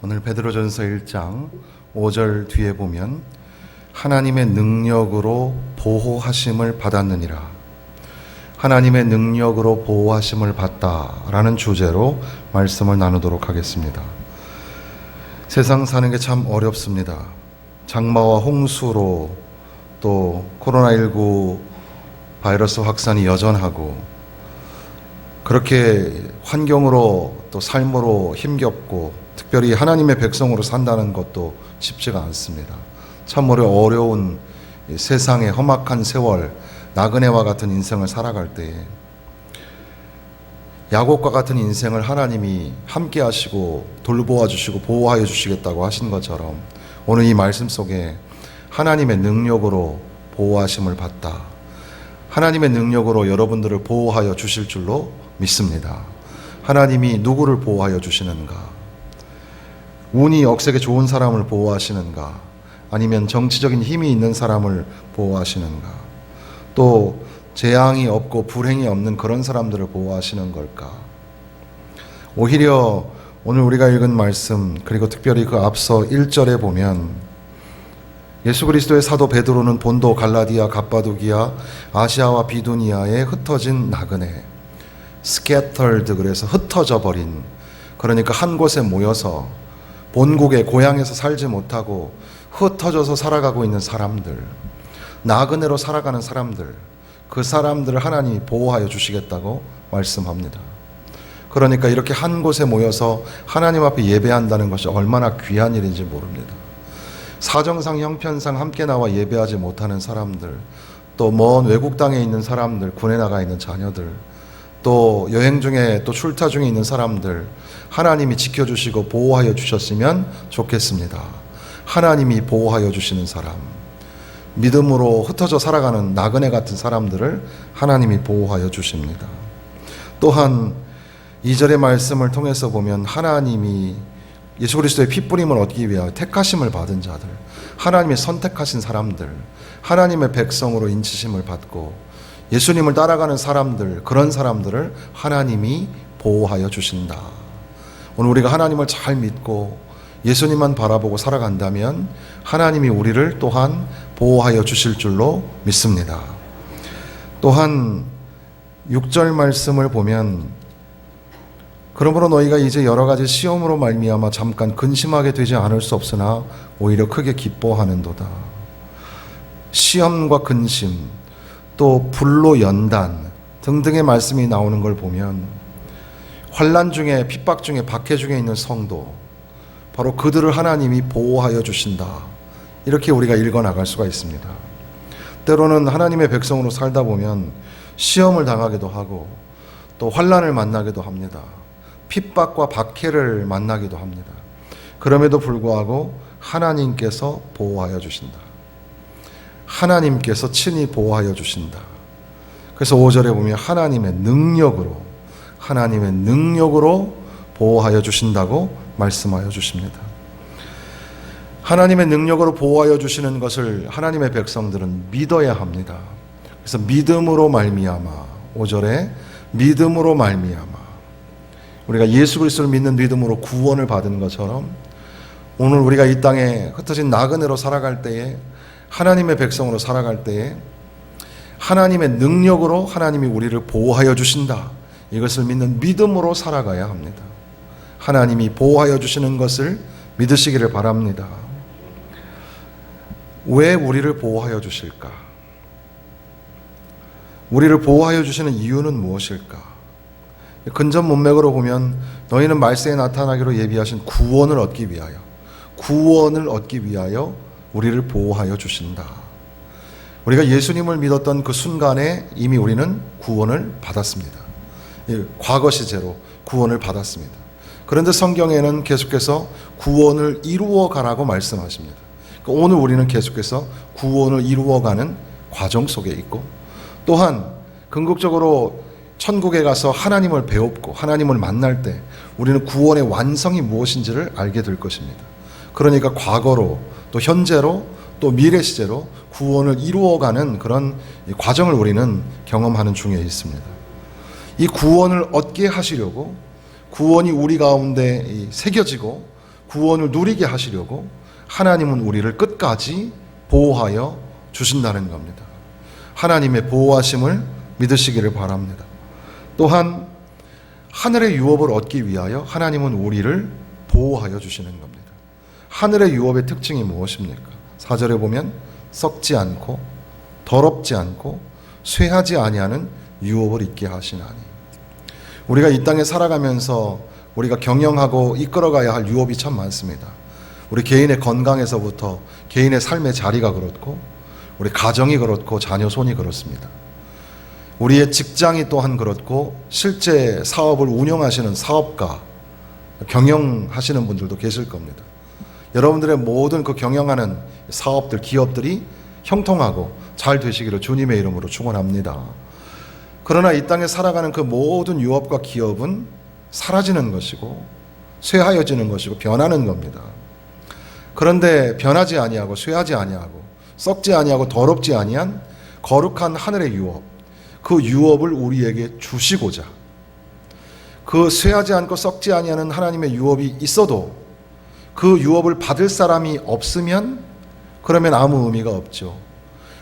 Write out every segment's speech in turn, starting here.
오늘 베드로전서 1장 5절 뒤에 보면 하나님의 능력으로 보호하심을 받았느니라. 하나님의 능력으로 보호하심을 받다라는 주제로 말씀을 나누도록 하겠습니다. 세상 사는 게 참 어렵습니다. 장마와 홍수로 또 코로나19 바이러스 확산이 여전하고 그렇게 환경으로 또 삶으로 힘겹고 특별히 하나님의 백성으로 산다는 것도 쉽지가 않습니다. 참으로 어려운 세상의 험악한 세월, 나그네와 같은 인생을 살아갈 때에 야곱과 같은 인생을 하나님이 함께 하시고 돌보아 주시고 보호하여 주시겠다고 하신 것처럼 오늘 이 말씀 속에 하나님의 능력으로 보호하심을 받다, 하나님의 능력으로 여러분들을 보호하여 주실 줄로 믿습니다. 하나님이 누구를 보호하여 주시는가? 운이 억세게 좋은 사람을 보호하시는가? 아니면 정치적인 힘이 있는 사람을 보호하시는가? 또 재앙이 없고 불행이 없는 그런 사람들을 보호하시는 걸까? 오히려 오늘 우리가 읽은 말씀, 그리고 특별히 그 앞서 1절에 보면 예수 그리스도의 사도 베드로는 본도, 갈라디아, 갑바도기아, 아시아와 비두니아에 흩어진 나그네, scattered, 그래서 흩어져 버린, 그러니까 한 곳에 모여서 본국에 고향에서 살지 못하고 흩어져서 살아가고 있는 사람들, 나그네로 살아가는 사람들, 그 사람들을 하나님이 보호하여 주시겠다고 말씀합니다. 그러니까 이렇게 한 곳에 모여서 하나님 앞에 예배한다는 것이 얼마나 귀한 일인지 모릅니다. 사정상 형편상 함께 나와 예배하지 못하는 사람들, 또 먼 외국 땅에 있는 사람들, 군에 나가 있는 자녀들, 또 여행 중에 또 출타 중에 있는 사람들 하나님이 지켜주시고 보호하여 주셨으면 좋겠습니다. 하나님이 보호하여 주시는 사람, 믿음으로 흩어져 살아가는 나그네 같은 사람들을 하나님이 보호하여 주십니다. 또한 2절의 말씀을 통해서 보면 하나님이 예수 그리스도의 핏부림을 얻기 위하여 택하심을 받은 자들, 하나님이 선택하신 사람들, 하나님의 백성으로 인치심을 받고 예수님을 따라가는 사람들, 그런 사람들을 하나님이 보호하여 주신다. 오늘 우리가 하나님을 잘 믿고 예수님만 바라보고 살아간다면 하나님이 우리를 또한 보호하여 주실 줄로 믿습니다. 또한 6절 말씀을 보면 그러므로 너희가 이제 여러 가지 시험으로 말미암아 잠깐 근심하게 되지 않을 수 없으나 오히려 크게 기뻐하는도다. 시험과 근심, 또 불로 연단 등등의 말씀이 나오는 걸 보면 환난 중에, 핍박 중에, 박해 중에 있는 성도, 바로 그들을 하나님이 보호하여 주신다, 이렇게 우리가 읽어나갈 수가 있습니다. 때로는 하나님의 백성으로 살다 보면 시험을 당하기도 하고 또 환난을 만나기도 합니다. 핍박과 박해를 만나기도 합니다. 그럼에도 불구하고 하나님께서 보호하여 주신다. 하나님께서 친히 보호하여 주신다. 그래서 5절에 보면 하나님의 능력으로 보호하여 주신다고 말씀하여 주십니다. 하나님의 능력으로 보호하여 주시는 것을 하나님의 백성들은 믿어야 합니다. 그래서 믿음으로 말미암아, 5절에 믿음으로 말미암아, 우리가 예수 그리스도를 믿는 믿음으로 구원을 받은 것처럼 오늘 우리가 이 땅에 흩어진 나그네로 살아갈 때에, 하나님의 백성으로 살아갈 때에 하나님의 능력으로 하나님이 우리를 보호하여 주신다, 이것을 믿는 믿음으로 살아가야 합니다. 하나님이 보호하여 주시는 것을 믿으시기를 바랍니다. 왜 우리를 보호하여 주실까? 우리를 보호하여 주시는 이유는 무엇일까? 근전 문맥으로 보면 너희는 말세에 나타나기로 예비하신 구원을 얻기 위하여 우리를 보호하여 주신다. 우리가 예수님을 믿었던 그 순간에 이미 우리는 구원을 받았습니다. 과거 시제로 구원을 받았습니다. 그런데 성경에는 계속해서 구원을 이루어 가라고 말씀하십니다. 그러니까 오늘 우리는 계속해서 구원을 이루어가는 과정 속에 있고, 또한 궁극적으로 천국에 가서 하나님을 배웁고 하나님을 만날 때 우리는 구원의 완성이 무엇인지를 알게 될 것입니다. 그러니까 과거로 또 현재로 또 미래 시제로 구원을 이루어가는 그런 과정을 우리는 경험하는 중에 있습니다. 이 구원을 얻게 하시려고 구원이 우리 가운데 새겨지고 구원을 누리게 하시려고 하나님은 우리를 끝까지 보호하여 주신다는 겁니다. 하나님의 보호하심을 믿으시기를 바랍니다. 또한 하늘의 유업을 얻기 위하여 하나님은 우리를 보호하여 주시는 겁니다. 하늘의 유업의 특징이 무엇입니까? 4절에 보면 썩지 않고 더럽지 않고 쇠하지 아니하는 유업을 있게 하시나니. 우리가 이 땅에 살아가면서 우리가 경영하고 이끌어가야 할 유업이 참 많습니다. 우리 개인의 건강에서부터 개인의 삶의 자리가 그렇고 우리 가정이 그렇고 자녀 손이 그렇습니다. 우리의 직장이 또한 그렇고 실제 사업을 운영하시는 사업가, 경영하시는 분들도 계실 겁니다. 여러분들의 모든 그 경영하는 사업들, 기업들이 형통하고 잘 되시기를 주님의 이름으로 축원합니다. 그러나 이 땅에 살아가는 그 모든 유업과 기업은 사라지는 것이고 쇠하여지는 것이고 변하는 겁니다. 그런데 변하지 아니하고 쇠하지 아니하고 썩지 아니하고 더럽지 아니한 거룩한 하늘의 유업, 그 유업을 우리에게 주시고자, 그 쇠하지 않고 썩지 아니하는 하나님의 유업이 있어도 그 유업을 받을 사람이 없으면 그러면 아무 의미가 없죠.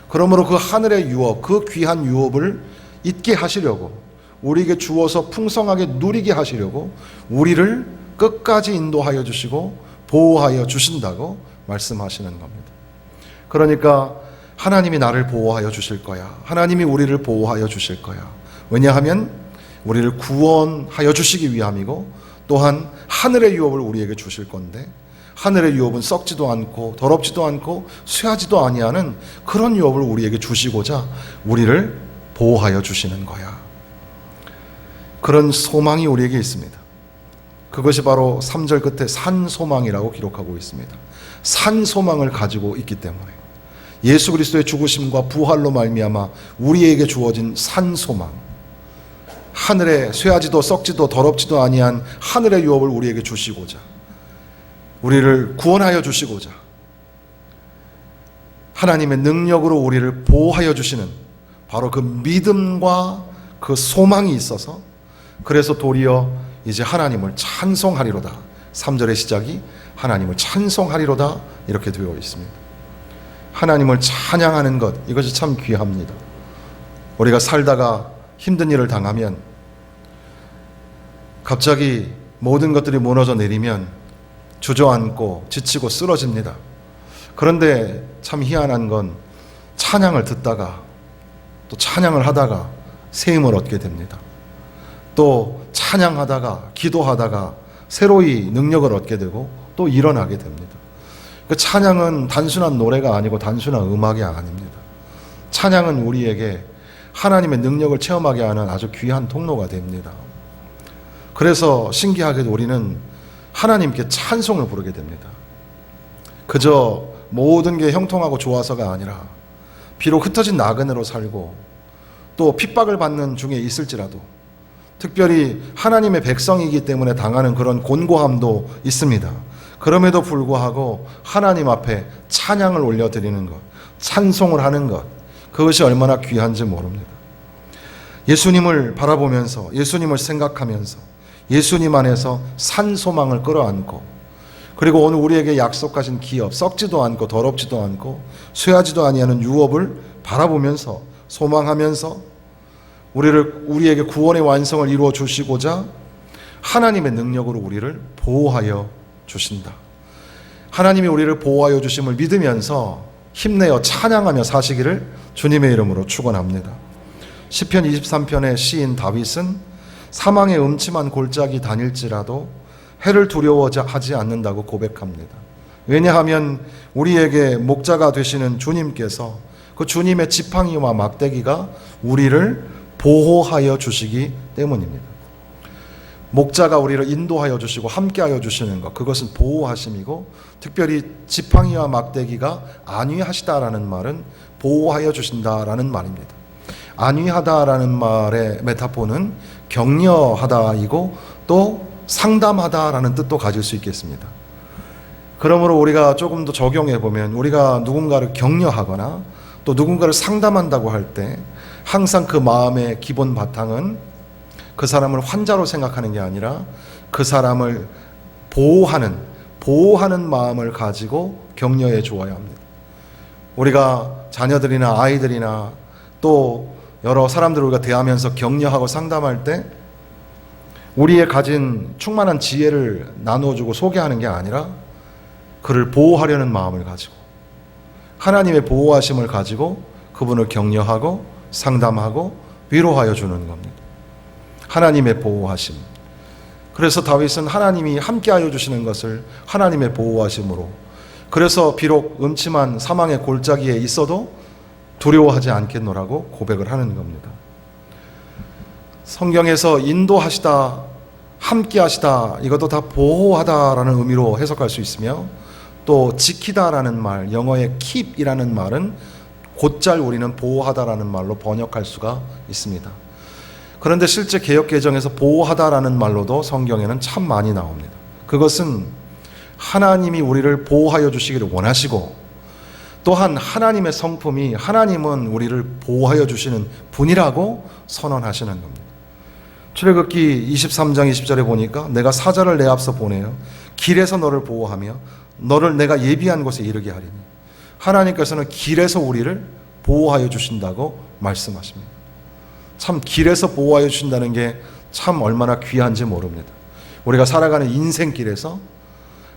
그러므로 그 하늘의 유업, 그 귀한 유업을 잊게 하시려고, 우리에게 주어서 풍성하게 누리게 하시려고 우리를 끝까지 인도하여 주시고 보호하여 주신다고 말씀하시는 겁니다. 그러니까 하나님이 나를 보호하여 주실 거야. 하나님이 우리를 보호하여 주실 거야. 왜냐하면 우리를 구원하여 주시기 위함이고 또한 하늘의 유업을 우리에게 주실 건데, 하늘의 유업은 썩지도 않고 더럽지도 않고 쇠하지도 아니하는 그런 유업을 우리에게 주시고자 우리를 보호하여 주시는 거야. 그런 소망이 우리에게 있습니다. 그것이 바로 3절 끝에 산소망이라고 기록하고 있습니다. 산소망을 가지고 있기 때문에 예수 그리스도의 죽으심과 부활로 말미암아 우리에게 주어진 산소망, 하늘에 쇠하지도 썩지도 더럽지도 아니한 하늘의 유업을 우리에게 주시고자, 우리를 구원하여 주시고자, 하나님의 능력으로 우리를 보호하여 주시는 바로 그 믿음과 그 소망이 있어서, 그래서 도리어 이제 하나님을 찬송하리로다. 3절의 시작이 하나님을 찬송하리로다 이렇게 되어 있습니다. 하나님을 찬양하는 것, 이것이 참 귀합니다. 우리가 살다가 힘든 일을 당하면, 갑자기 모든 것들이 무너져 내리면 주저앉고 지치고 쓰러집니다. 그런데 참 희한한 건 찬양을 듣다가 또 찬양을 하다가 새 힘을 얻게 됩니다. 또 찬양하다가 기도하다가 새로이 능력을 얻게 되고 또 일어나게 됩니다. 그 찬양은 단순한 노래가 아니고 단순한 음악이 아닙니다. 찬양은 우리에게 하나님의 능력을 체험하게 하는 아주 귀한 통로가 됩니다. 그래서 신기하게도 우리는 하나님께 찬송을 부르게 됩니다. 그저 모든 게 형통하고 좋아서가 아니라 비록 흩어진 나그네로 살고 또 핍박을 받는 중에 있을지라도, 특별히 하나님의 백성이기 때문에 당하는 그런 곤고함도 있습니다. 그럼에도 불구하고 하나님 앞에 찬양을 올려드리는 것, 찬송을 하는 것, 그것이 얼마나 귀한지 모릅니다. 예수님을 바라보면서, 예수님을 생각하면서 예수님 안에서 산소망을 끌어안고, 그리고 오늘 우리에게 약속하신 기업, 썩지도 않고 더럽지도 않고 쇠하지도 아니하는 유업을 바라보면서 소망하면서 우리에게 구원의 완성을 이루어 주시고자 하나님의 능력으로 우리를 보호하여 주신다. 하나님이 우리를 보호하여 주심을 믿으면서 힘내어 찬양하며 사시기를 주님의 이름으로 축원합니다. 시편 23편의 시인 다윗은 사망의 음침한 골짜기 다닐지라도 해를 두려워하지 않는다고 고백합니다. 왜냐하면 우리에게 목자가 되시는 주님께서, 그 주님의 지팡이와 막대기가 우리를 보호하여 주시기 때문입니다. 목자가 우리를 인도하여 주시고 함께하여 주시는 것, 그것은 보호하심이고, 특별히 지팡이와 막대기가 안위하시다라는 말은 보호하여 주신다라는 말입니다. 안위하다라는 말의 메타포는 격려하다이고 또 상담하다라는 뜻도 가질 수 있겠습니다. 그러므로 우리가 조금 더 적용해 보면, 우리가 누군가를 격려하거나 또 누군가를 상담한다고 할 때 항상 그 마음의 기본 바탕은 그 사람을 환자로 생각하는 게 아니라 그 사람을 보호하는, 보호하는 마음을 가지고 격려해 주어야 합니다. 우리가 자녀들이나 아이들이나 또 여러 사람들을 우리가 대하면서 격려하고 상담할 때 우리의 가진 충만한 지혜를 나누어주고 소개하는 게 아니라 그를 보호하려는 마음을 가지고 하나님의 보호하심을 가지고 그분을 격려하고 상담하고 위로하여 주는 겁니다. 하나님의 보호하심. 그래서 다윗은 하나님이 함께하여 주시는 것을 하나님의 보호하심으로, 그래서 비록 음침한 사망의 골짜기에 있어도 두려워하지 않겠노라고 고백을 하는 겁니다. 성경에서 인도하시다, 함께하시다, 이것도 다 보호하다라는 의미로 해석할 수 있으며, 또 지키다라는 말, 영어의 keep이라는 말은 곧잘 우리는 보호하다라는 말로 번역할 수가 있습니다. 그런데 실제 개역개정에서 보호하다라는 말로도 성경에는 참 많이 나옵니다. 그것은 하나님이 우리를 보호하여 주시기를 원하시고, 또한 하나님의 성품이 하나님은 우리를 보호하여 주시는 분이라고 선언하시는 겁니다. 출애굽기 23장 20절에 보니까 내가 사자를 내 앞서 보내어 길에서 너를 보호하며 너를 내가 예비한 곳에 이르게 하리니, 하나님께서는 길에서 우리를 보호하여 주신다고 말씀하십니다. 참 길에서 보호하여 주신다는 게 참 얼마나 귀한지 모릅니다. 우리가 살아가는 인생길에서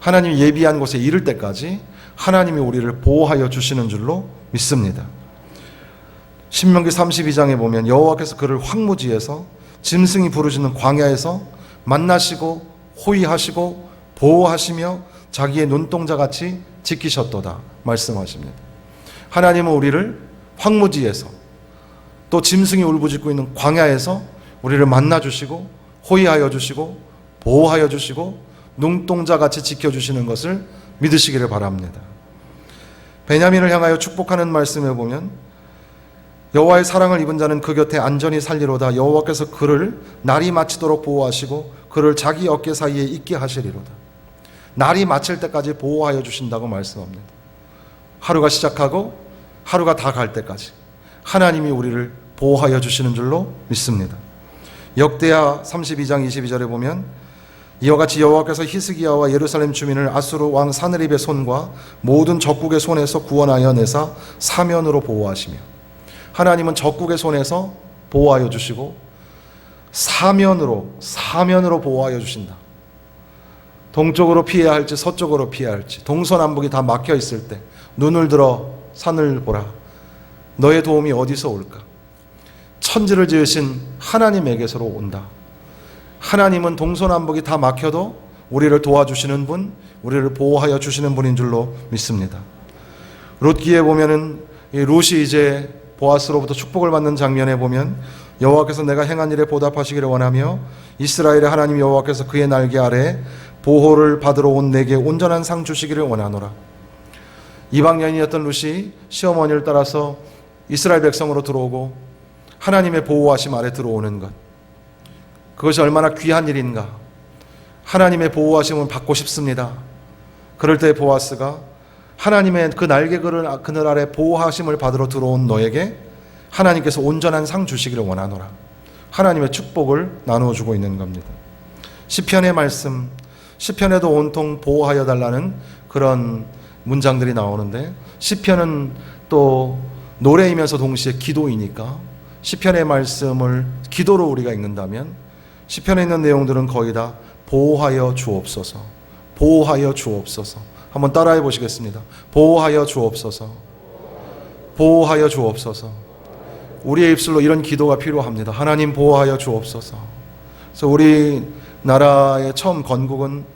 하나님이 예비한 곳에 이를 때까지 하나님이 우리를 보호하여 주시는 줄로 믿습니다. 신명기 32장에 보면 여호와께서 그를 황무지에서 짐승이 부르짖는 광야에서 만나시고 호위하시고 보호하시며 자기의 눈동자같이 지키셨도다 말씀하십니다. 하나님은 우리를 황무지에서 또 짐승이 울부짖고 있는 광야에서 우리를 만나주시고 호위하여 주시고 보호하여 주시고 눈동자같이 지켜주시는 것을 믿으시기를 바랍니다. 베냐민을 향하여 축복하는 말씀에 보면 여호와의 사랑을 입은 자는 그 곁에 안전히 살리로다. 여호와께서 그를 날이 마치도록 보호하시고 그를 자기 어깨 사이에 있게 하시리로다. 날이 마칠 때까지 보호하여 주신다고 말씀합니다. 하루가 시작하고 하루가 다 갈 때까지 하나님이 우리를 보호하여 주시는 줄로 믿습니다. 역대하 32장 22절에 보면 이와 같이 여호와께서 히스기야와 예루살렘 주민을 아수르 왕 사느립의 손과 모든 적국의 손에서 구원하여 내사 사면으로 보호하시며, 하나님은 적국의 손에서 보호하여 주시고 사면으로 보호하여 주신다. 동쪽으로 피해야 할지 서쪽으로 피해야 할지 동서남북이 다 막혀 있을 때 눈을 들어 산을 보라. 너의 도움이 어디서 올까? 천지를 지으신 하나님에게서로 온다. 하나님은 동서남북이 다 막혀도 우리를 도와주시는 분, 우리를 보호하여 주시는 분인 줄로 믿습니다. 룻기에 보면은 룻이 이제 보아스로부터 축복을 받는 장면에 보면 여호와께서 내가 행한 일에 보답하시기를 원하며 이스라엘의 하나님 여호와께서 그의 날개 아래 보호를 받으러 온 내게 온전한 상 주시기를 원하노라. 이방 여인이었던 룻이 시어머니를 따라서 이스라엘 백성으로 들어오고 하나님의 보호하심 아래 들어오는 것, 그것이 얼마나 귀한 일인가. 하나님의 보호하심을 받고 싶습니다. 그럴 때 보아스가 하나님의 그 날개 그늘 아래 보호하심을 받으러 들어온 너에게 하나님께서 온전한 상 주시기를 원하노라. 하나님의 축복을 나누어 주고 있는 겁니다. 시편의 말씀, 시편에도 온통 보호하여 달라는 그런 문장들이 나오는데, 시편은 또 노래이면서 동시에 기도이니까 시편의 말씀을 기도로 우리가 읽는다면 시편에 있는 내용들은 거의 다 보호하여 주옵소서, 보호하여 주옵소서. 한번 따라해 보시겠습니다. 보호하여 주옵소서, 보호하여 주옵소서. 우리의 입술로 이런 기도가 필요합니다. 하나님 보호하여 주옵소서. 그래서 우리나라의 처음 건국은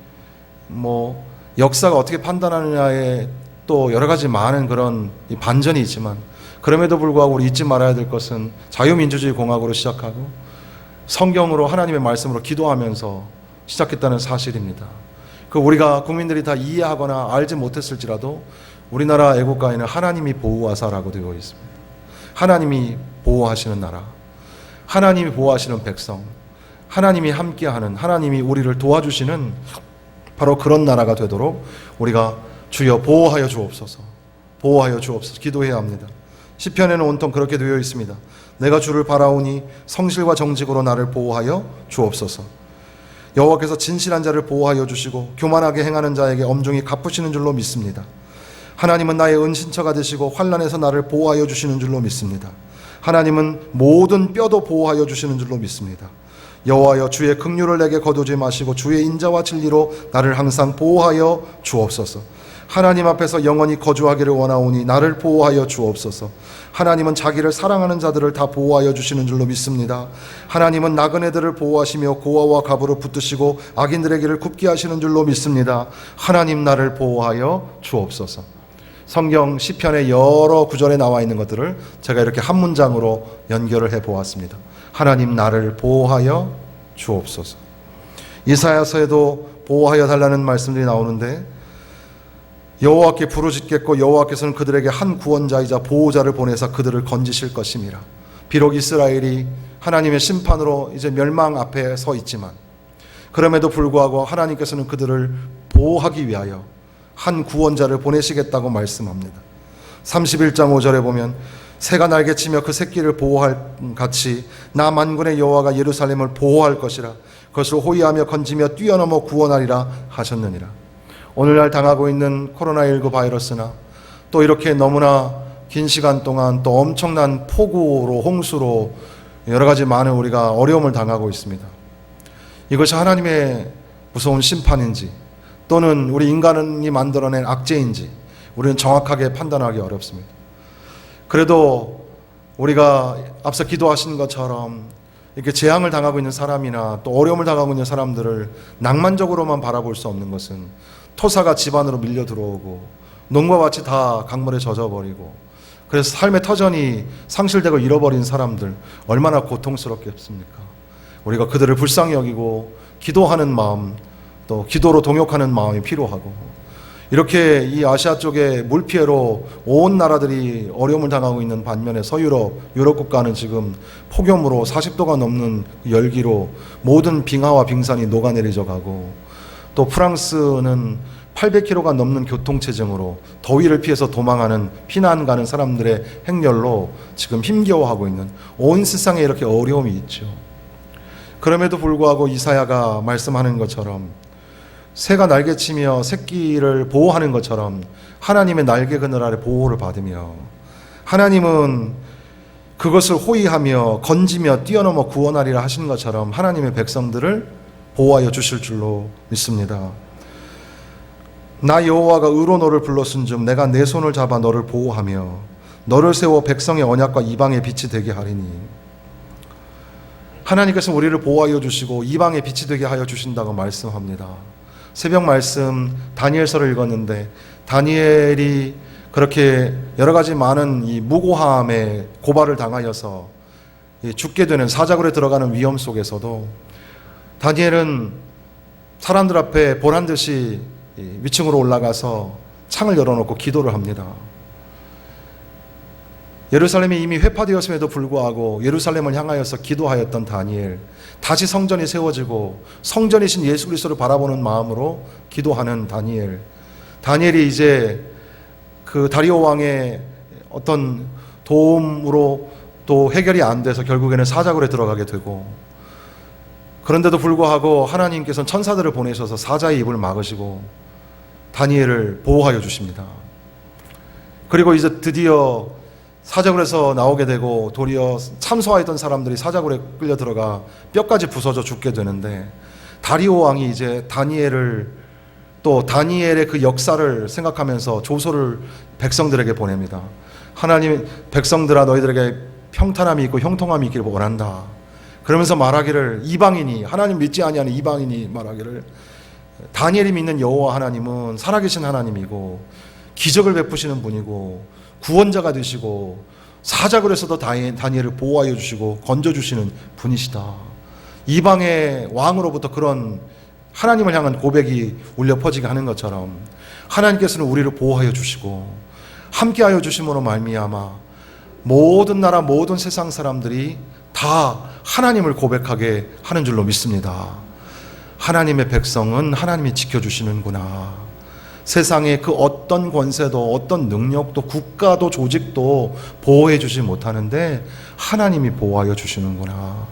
역사가 어떻게 판단하느냐에 또 여러 가지 많은 그런 반전이 있지만, 그럼에도 불구하고 우리 잊지 말아야 될 것은 자유민주주의 공화국으로 시작하고 성경으로 하나님의 말씀으로 기도하면서 시작했다는 사실입니다. 그 우리가 국민들이 다 이해하거나 알지 못했을지라도 우리나라 애국가에는 하나님이 보호하사라고 되어 있습니다. 하나님이 보호하시는 나라, 하나님이 보호하시는 백성, 하나님이 함께하는, 하나님이 우리를 도와주시는 바로 그런 나라가 되도록 우리가 주여 보호하여 주옵소서, 보호하여 주옵소서 기도해야 합니다. 시편에는 온통 그렇게 되어 있습니다. 내가 주를 바라오니 성실과 정직으로 나를 보호하여 주옵소서. 여호와께서 진실한 자를 보호하여 주시고 교만하게 행하는 자에게 엄중히 갚으시는 줄로 믿습니다. 하나님은 나의 은신처가 되시고 환난에서 나를 보호하여 주시는 줄로 믿습니다. 하나님은 모든 뼈도 보호하여 주시는 줄로 믿습니다. 여호와여, 주의 긍휼을 내게 거두지 마시고 주의 인자와 진리로 나를 항상 보호하여 주옵소서. 하나님 앞에서 영원히 거주하기를 원하오니 나를 보호하여 주옵소서. 하나님은 자기를 사랑하는 자들을 다 보호하여 주시는 줄로 믿습니다. 하나님은 나그네들을 보호하시며 고아와 가부를 붙드시고 악인들의 길을 굽게 하시는 줄로 믿습니다. 하나님, 나를 보호하여 주옵소서. 성경 시편의 여러 구절에 나와 있는 것들을 제가 이렇게 한 문장으로 연결을 해 보았습니다. 하나님, 나를 보호하여 주옵소서. 이사야서에도 보호하여 달라는 말씀들이 나오는데, 여호와께 부르짖겠고 여호와께서는 그들에게 한 구원자이자 보호자를 보내사 그들을 건지실 것임이라. 비록 이스라엘이 하나님의 심판으로 이제 멸망 앞에 서 있지만, 그럼에도 불구하고 하나님께서는 그들을 보호하기 위하여 한 구원자를 보내시겠다고 말씀합니다. 31장 5절에 보면, 새가 날개치며 그 새끼를 보호할 같이 나 만군의 여호와가 예루살렘을 보호할 것이라. 그것을 호위하며 건지며 뛰어넘어 구원하리라 하셨느니라. 오늘날 당하고 있는 코로나19 바이러스나 또 이렇게 너무나 긴 시간 동안 또 엄청난 폭우로, 홍수로 여러 가지 많은 우리가 어려움을 당하고 있습니다. 이것이 하나님의 무서운 심판인지 또는 우리 인간이 만들어낸 악재인지 우리는 정확하게 판단하기 어렵습니다. 그래도 우리가 앞서 기도하신 것처럼 이렇게 재앙을 당하고 있는 사람이나 또 어려움을 당하고 있는 사람들을 낭만적으로만 바라볼 수 없는 것은, 토사가 집안으로 밀려 들어오고 농과 밭이 다 강물에 젖어버리고 그래서 삶의 터전이 상실되고 잃어버린 사람들 얼마나 고통스럽겠습니까? 우리가 그들을 불쌍히 여기고 기도하는 마음, 또 기도로 동역하는 마음이 필요하고, 이렇게 이 아시아 쪽에 물피해로 온 나라들이 어려움을 당하고 있는 반면에 서유럽, 유럽 국가는 지금 폭염으로 40도가 넘는 열기로 모든 빙하와 빙산이 녹아내리져 가고, 또 프랑스는 800km가 넘는 교통체증으로 더위를 피해서 도망하는, 피난 가는 사람들의 행렬로 지금 힘겨워하고 있는, 온 세상에 이렇게 어려움이 있죠. 그럼에도 불구하고 이사야가 말씀하는 것처럼 새가 날개치며 새끼를 보호하는 것처럼 하나님의 날개 그늘 아래 보호를 받으며, 하나님은 그것을 호위하며 건지며 뛰어넘어 구원하리라 하신 것처럼 하나님의 백성들을 보호하여 주실 줄로 믿습니다. 나 여호와가 의로 너를 불렀은즉 내가 내 손을 잡아 너를 보호하며 너를 세워 백성의 언약과 이방의 빛이 되게 하리니. 하나님께서 우리를 보호하여 주시고 이방의 빛이 되게 하여 주신다고 말씀합니다. 새벽 말씀 다니엘서를 읽었는데, 다니엘이 그렇게 여러 가지 많은 이 무고함에 고발을 당하여서 죽게 되는, 사자굴에 들어가는 위험 속에서도 다니엘은 사람들 앞에 보란듯이 위층으로 올라가서 창을 열어놓고 기도를 합니다. 예루살렘이 이미 회파되었음에도 불구하고 예루살렘을 향하여서 기도하였던 다니엘, 다시 성전이 세워지고 성전이신 예수 그리스도를 바라보는 마음으로 기도하는 다니엘. 다니엘이 이제 그 다리오 왕의 어떤 도움으로 또 해결이 안 돼서 결국에는 사자굴에 들어가게 되고, 그런데도 불구하고 하나님께서는 천사들을 보내셔서 사자의 입을 막으시고 다니엘을 보호하여 주십니다. 그리고 이제 드디어 사자굴에서 나오게 되고, 도리어 참소하였던 사람들이 사자굴에 끌려 들어가 뼈까지 부서져 죽게 되는데, 다리오 왕이 이제 다니엘을, 또 다니엘의 그 역사를 생각하면서 조서를 백성들에게 보냅니다. 하나님, 백성들아 너희들에게 평탄함이 있고 형통함이 있기를 원한다. 그러면서 말하기를, 이방인이, 하나님 믿지 아니하는 이방인이 말하기를, 다니엘이 믿는 여호와 하나님은 살아계신 하나님이고 기적을 베푸시는 분이고 구원자가 되시고 사자굴에서도 다니엘을 보호하여 주시고 건져주시는 분이시다. 이방의 왕으로부터 그런 하나님을 향한 고백이 울려 퍼지게 하는 것처럼 하나님께서는 우리를 보호하여 주시고 함께하여 주심으로 말미암아 모든 나라 모든 세상 사람들이 다 하나님을 고백하게 하는 줄로 믿습니다. 하나님의 백성은 하나님이 지켜주시는구나. 세상의 그 어떤 권세도 어떤 능력도 국가도 조직도 보호해 주지 못하는데 하나님이 보호하여 주시는구나.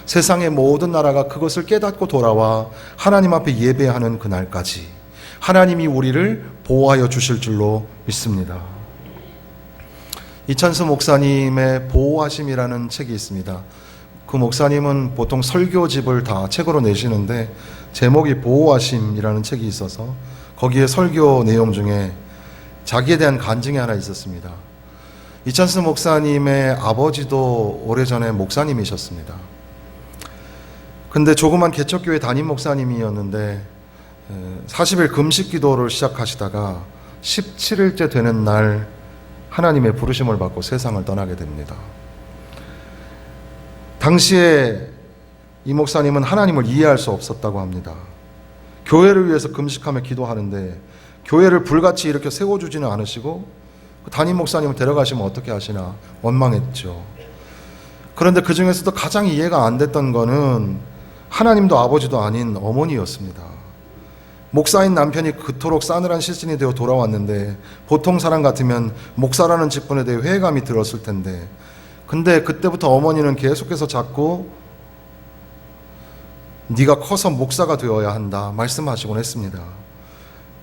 세상의 모든 나라가 그것을 깨닫고 돌아와 하나님 앞에 예배하는 그날까지 하나님이 우리를 보호하여 주실 줄로 믿습니다. 이찬수 목사님의 보호하심이라는 책이 있습니다. 그 목사님은 보통 설교집을 다 책으로 내시는데 제목이 보호하심이라는 책이 있어서 거기에 설교 내용 중에 자기에 대한 간증이 하나 있었습니다. 이찬수 목사님의 아버지도 오래전에 목사님이셨습니다. 근데 조그만 개척교회 담임 목사님이었는데 40일 금식 기도를 시작하시다가 17일째 되는 날 하나님의 부르심을 받고 세상을 떠나게 됩니다. 당시에 이 목사님은 하나님을 이해할 수 없었다고 합니다. 교회를 위해서 금식하며 기도하는데 교회를 불같이 이렇게 세워주지는 않으시고 담임 목사님을 데려가시면 어떻게 하시나 원망했죠. 그런데 그 중에서도 가장 이해가 안 됐던 거는 하나님도 아버지도 아닌 어머니였습니다. 목사인 남편이 그토록 싸늘한 시신이 되어 돌아왔는데 보통 사람 같으면 목사라는 직분에 대해 회의감이 들었을 텐데 근데 그때부터 어머니는 계속해서 자꾸 네가 커서 목사가 되어야 한다 말씀하시곤 했습니다.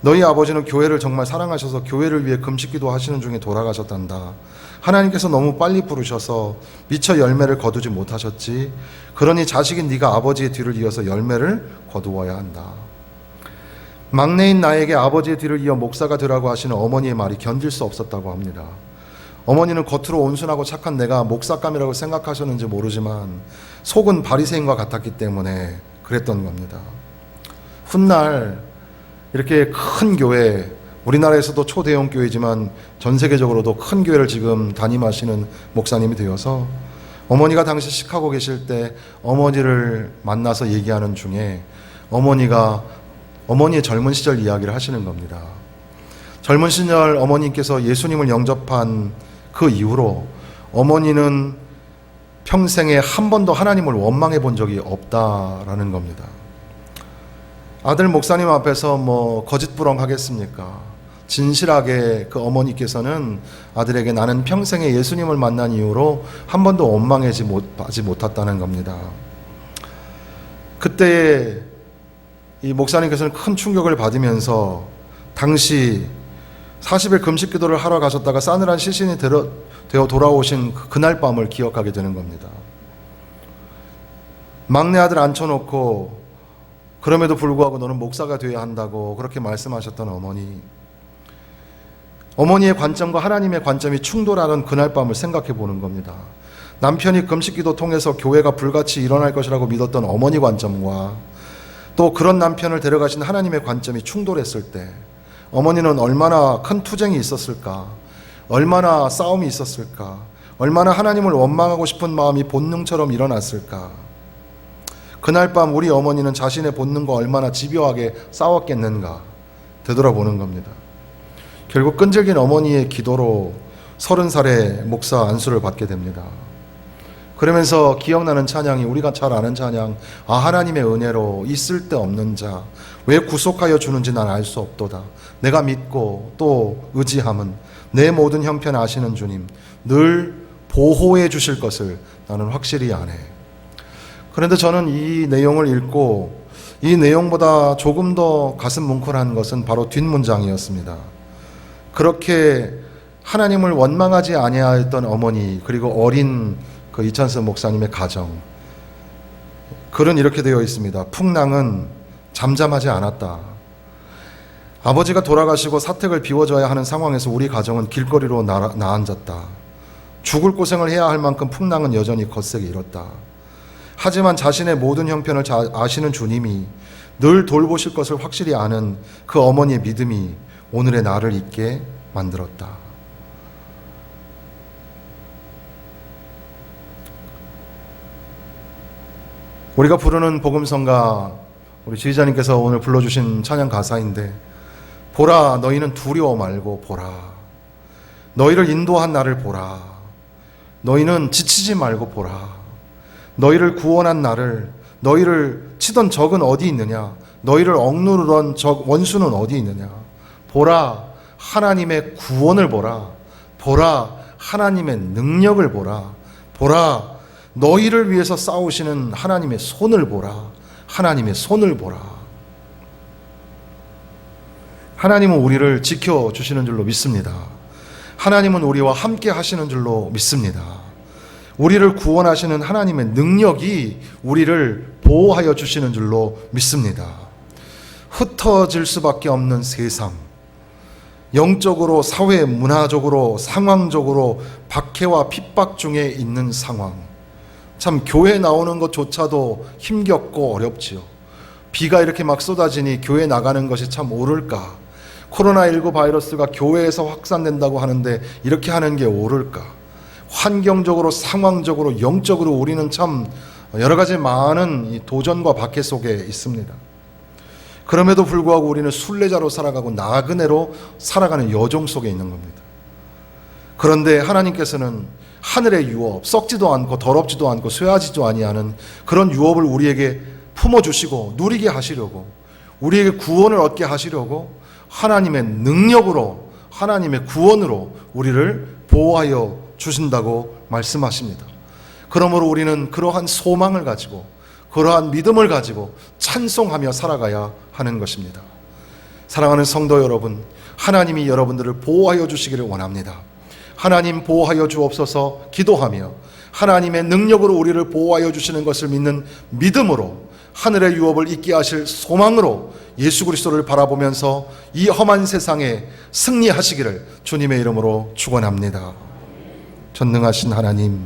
너희 아버지는 교회를 정말 사랑하셔서 교회를 위해 금식기도 하시는 중에 돌아가셨단다. 하나님께서 너무 빨리 부르셔서 미처 열매를 거두지 못하셨지. 그러니 자식인 네가 아버지의 뒤를 이어서 열매를 거두어야 한다. 막내인 나에게 아버지의 뒤를 이어 목사가 되라고 하시는 어머니의 말이 견딜 수 없었다고 합니다. 어머니는 겉으로 온순하고 착한 내가 목사감이라고 생각하셨는지 모르지만 속은 바리새인과 같았기 때문에 그랬던 겁니다. 훗날 이렇게 큰 교회, 우리나라에서도 초대형 교회지만 전 세계적으로도 큰 교회를 지금 담임하시는 목사님이 되어서 어머니가 당시 시카고 계실 때 어머니를 만나서 얘기하는 중에 어머니의 젊은 시절 이야기를 하시는 겁니다. 젊은 시절 어머니께서 예수님을 영접한 그 이후로 어머니는 평생에 한 번도 하나님을 원망해 본 적이 없다라는 겁니다. 아들 목사님 앞에서 거짓부렁 하겠습니까? 진실하게 그 어머니께서는 아들에게 나는 평생에 예수님을 만난 이후로 한 번도 원망하지 못했다는 겁니다. 그때 이 목사님께서는 큰 충격을 받으면서 당시 40일 금식 기도를 하러 가셨다가 싸늘한 시신이 되어 돌아오신 그날 밤을 기억하게 되는 겁니다. 막내 아들 앉혀놓고 그럼에도 불구하고 너는 목사가 되어야 한다고 그렇게 말씀하셨던 어머니의 관점과 하나님의 관점이 충돌하는 그날 밤을 생각해 보는 겁니다. 남편이 금식기도 통해서 교회가 불같이 일어날 것이라고 믿었던 어머니 관점과 또 그런 남편을 데려가신 하나님의 관점이 충돌했을 때 어머니는 얼마나 큰 투쟁이 있었을까, 얼마나 싸움이 있었을까, 얼마나 하나님을 원망하고 싶은 마음이 본능처럼 일어났을까. 그날 밤 우리 어머니는 자신의 본능과 얼마나 집요하게 싸웠겠는가 되돌아보는 겁니다. 결국 끈질긴 어머니의 기도로 30살에 목사 안수를 받게 됩니다. 그러면서 기억나는 찬양이 우리가 잘 아는 찬양, 하나님의 은혜로 있을 데 없는 자 왜 구속하여 주는지 난 알 수 없도다. 내가 믿고 또 의지함은 내 모든 형편 아시는 주님 늘 보호해 주실 것을 나는 확실히 아네. 그런데 저는 이 내용을 읽고 이 내용보다 조금 더 가슴 뭉클한 것은 바로 뒷문장이었습니다. 그렇게 하나님을 원망하지 아니하였던 어머니 그리고 어린 그 이찬수 목사님의 가정, 글은 이렇게 되어 있습니다. 풍랑은 잠잠하지 않았다. 아버지가 돌아가시고 사택을 비워줘야 하는 상황에서 우리 가정은 길거리로 나앉았다. 죽을 고생을 해야 할 만큼 풍랑은 여전히 거세게 일었다. 하지만 자신의 모든 형편을 아시는 주님이 늘 돌보실 것을 확실히 아는 그 어머니의 믿음이 오늘의 나를 있게 만들었다. 우리가 부르는 복음성가 우리 지휘자님께서 오늘 불러주신 찬양 가사인데, 보라 너희는 두려워 말고 보라, 너희를 인도한 나를 보라, 너희는 지치지 말고 보라, 너희를 구원한 나를, 너희를 치던 적은 어디 있느냐, 너희를 억누르던 원수는 어디 있느냐, 보라 하나님의 구원을 보라, 보라 하나님의 능력을 보라, 보라 너희를 위해서 싸우시는 하나님의 손을 보라. 하나님의 손을 보라. 하나님은 우리를 지켜주시는 줄로 믿습니다. 하나님은 우리와 함께 하시는 줄로 믿습니다. 우리를 구원하시는 하나님의 능력이 우리를 보호하여 주시는 줄로 믿습니다. 흩어질 수밖에 없는 세상, 영적으로, 사회, 문화적으로, 상황적으로 박해와 핍박 중에 있는 상황, 참 교회 나오는 것조차도 힘겹고 어렵지요. 비가 이렇게 막 쏟아지니 교회 나가는 것이 참 옳을까? 코로나19 바이러스가 교회에서 확산된다고 하는데 이렇게 하는 게 옳을까? 환경적으로, 상황적으로, 영적으로 우리는 참 여러 가지 많은 도전과 박해 속에 있습니다. 그럼에도 불구하고 우리는 순례자로 살아가고 나그네로 살아가는 여정 속에 있는 겁니다. 그런데 하나님께서는 하늘의 유업, 썩지도 않고 더럽지도 않고 쇠하지도 아니하는 그런 유업을 우리에게 품어주시고 누리게 하시려고, 우리에게 구원을 얻게 하시려고 하나님의 능력으로, 하나님의 구원으로 우리를 보호하여 주신다고 말씀하십니다. 그러므로 우리는 그러한 소망을 가지고, 그러한 믿음을 가지고 찬송하며 살아가야 하는 것입니다. 사랑하는 성도 여러분, 하나님이 여러분들을 보호하여 주시기를 원합니다. 하나님 보호하여 주옵소서 기도하며 하나님의 능력으로 우리를 보호하여 주시는 것을 믿는 믿음으로, 하늘의 유업을 잊게 하실 소망으로 예수 그리스도를 바라보면서 이 험한 세상에 승리하시기를 주님의 이름으로 축원합니다. 전능하신 하나님,